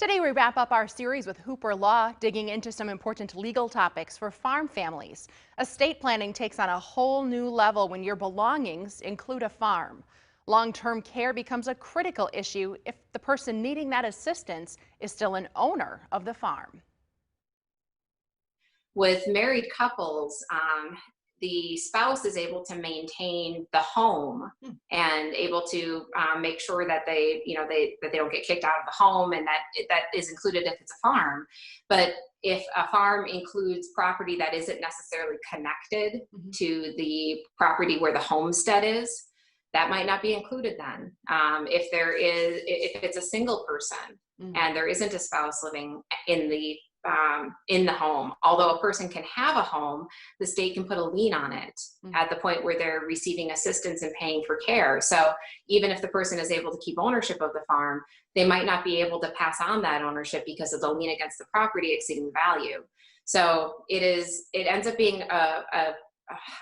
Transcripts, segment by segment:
Today we wrap up our series with Hooper Law, digging into some important legal topics for farm families. Estate planning takes on a whole new level when your belongings include a farm. Long-term care becomes a critical issue if the person needing that assistance is still an owner of the farm. With married couples, the spouse is able to maintain the home and able to make sure that they don't get kicked out of the home, and that is included if it's a farm. But if a farm includes property that isn't necessarily connected to the property where the homestead is, that might not be included then. If it's a single person and there isn't a spouse living in the home. Although a person can have a home, the state can put a lien on it at the point where they're receiving assistance and paying for care. So even if the person is able to keep ownership of the farm, they might not be able to pass on that ownership because of the lien against the property exceeding the value. So it ends up being a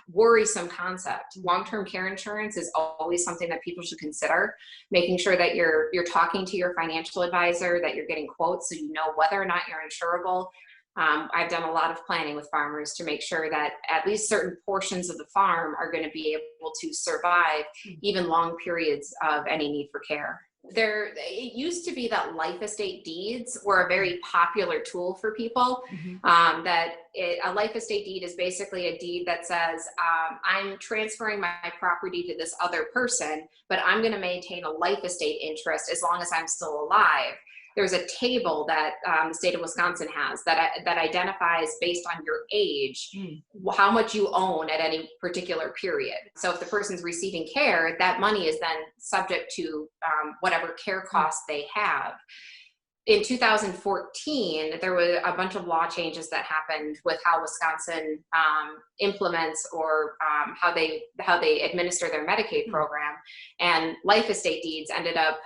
worrisome concept. Long-term care insurance is always something that people should consider, making sure that you're talking to your financial advisor, that you're getting quotes so you know whether or not you're insurable. I've done a lot of planning with farmers to make sure that at least certain portions of the farm are going to be able to survive even long periods of any need for care. It used to be that life estate deeds were a very popular tool for people. A life estate deed is basically a deed that says, I'm transferring my property to this other person, but I'm going to maintain a life estate interest as long as I'm still alive. There's a table that the state of Wisconsin has that identifies based on your age how much you own at any particular period. So if the person's receiving care, that money is then subject to whatever care costs they have. In 2014, there were a bunch of law changes that happened with how Wisconsin implements or how they administer their Medicaid program, and life estate deeds ended up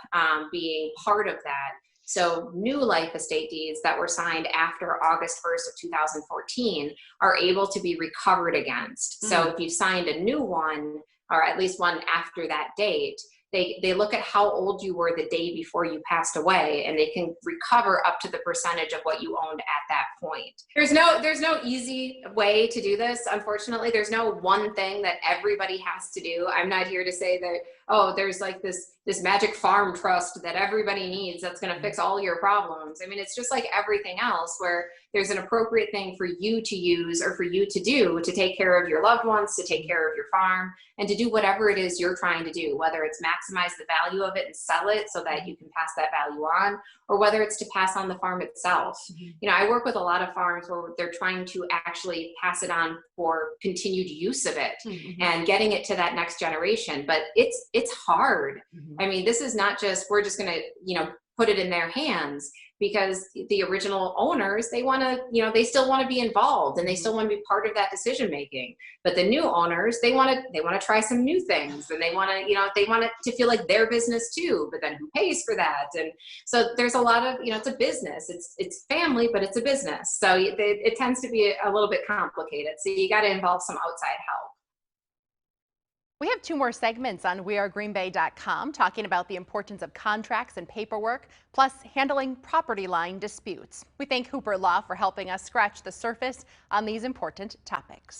being part of that. So new life estate deeds that were signed after August 1st of 2014 are able to be recovered against. So if you signed a new one, or at least one after that date, they look at how old you were the day before you passed away, and they can recover up to the percentage of what you owned at that point. There's no easy way to do this. Unfortunately, there's no one thing that everybody has to do. I'm not here to say that, oh, there's like this magic farm trust that everybody needs that's going to fix all your problems. I mean, it's just like everything else, where there's an appropriate thing for you to use or for you to do to take care of your loved ones, to take care of your farm, and to do whatever it is you're trying to do, whether it's maximize the value of it and sell it so that you can pass that value on, or whether it's to pass on the farm itself. You know, I work with a lot of farms where they're trying to actually pass it on for continued use of it and getting it to that next generation. But it's hard. I mean, this is not just, we're just going to, put it in their hands, because the original owners, they want to, they still want to be involved and they still want to be part of that decision making. But the new owners, they want to try some new things, and they want it to feel like their business too. But then who pays for that? And so there's a lot of, it's a business. It's family, but it's a business. So it tends to be a little bit complicated. So you got to involve some outside help. We have 2 more segments on wearegreenbay.com talking about the importance of contracts and paperwork, plus handling property line disputes. We thank Hooper Law for helping us scratch the surface on these important topics.